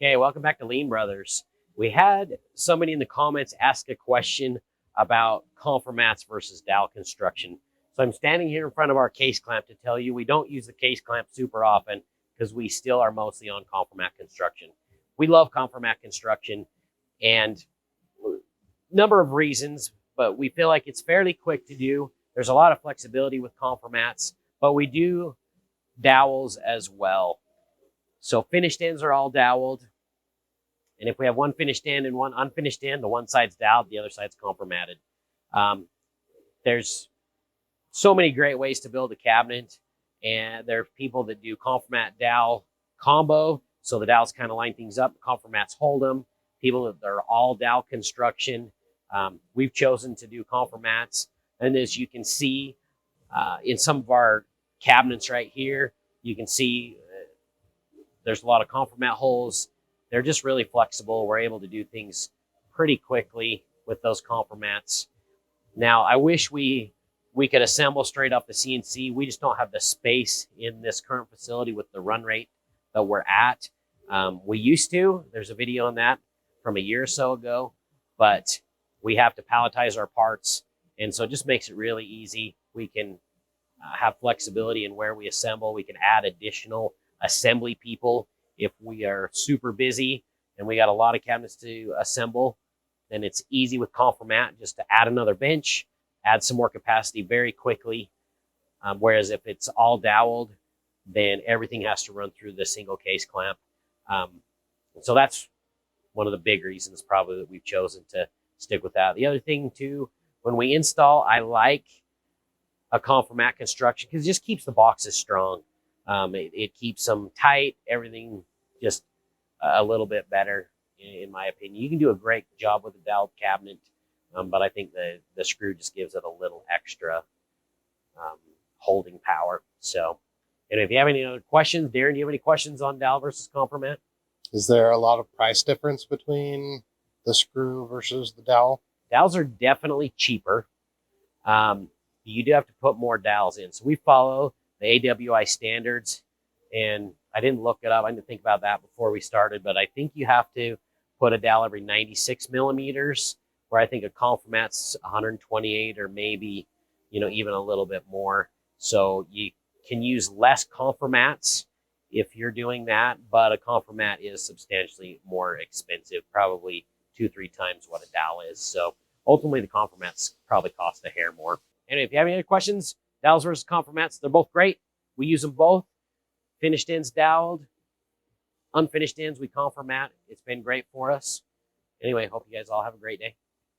Okay, welcome back to Lean Brothers. We had somebody in the comments ask a question about confirmats versus dowel construction. So I'm standing here in front of our case clamp to tell you we don't use the case clamp super often because we still are mostly on confirmat construction. We love confirmat construction and number of reasons, but we feel like it's fairly quick to do. There's a lot of flexibility with confirmats, but we do dowels as well. So finished ends are all doweled. And if we have one finished end and one unfinished end, the one side's doweled, the other side's confirmatted. There's so many great ways to build a cabinet. And there are people that do confirmat dowel combo. So the dowels kind of line things up. Confirmats hold them. People that are all dowel construction. We've chosen to do confirmats. And as you can see in some of our cabinets right here, you can see there's a lot of confirmat holes. They're just really flexible. We're able to do things pretty quickly with those confirmats. Now, I wish we could assemble straight off the CNC. We just don't have the space in this current facility with the run rate that we're at. We used to. There's a video on that from a year or so ago, but we have to palletize our parts, and so it just makes it really easy. We can have flexibility in where we assemble. We can add additional assembly people if we are super busy and we got a lot of cabinets to assemble. Then it's easy with confirmat just to add another bench, add some more capacity very quickly. Whereas if it's all doweled, then everything has to run through the single case clamp. So that's one of the big reasons probably that we've chosen to stick with that. The other thing too, when we install, I like a confirmat construction because it just keeps the boxes strong. It keeps them tight, everything just a little bit better, in my opinion. You can do a great job with a dowel cabinet, but I think the screw just gives it a little extra holding power. So, and if you have any other questions, Darren, do you have any questions on dowel versus confirmat? Is there a lot of price difference between the screw versus the dowel? Dowels are definitely cheaper. You do have to put more dowels in. So we follow the AWI standards, and I didn't look it up. I didn't think about that before we started, but I think you have to put a dowel every 96 millimeters, where I think a confirmat's 128 or maybe, even a little bit more. So you can use less confirmats if you're doing that, but a confirmat is substantially more expensive, probably 2-3 times what a dowel is. So ultimately the confirmats probably cost a hair more. Anyway, if you have any other questions, dowels versus confirmats, they're both great. We use them both. Finished ends doweled, unfinished ends we confirmat. It's been great for us. Anyway, hope you guys all have a great day.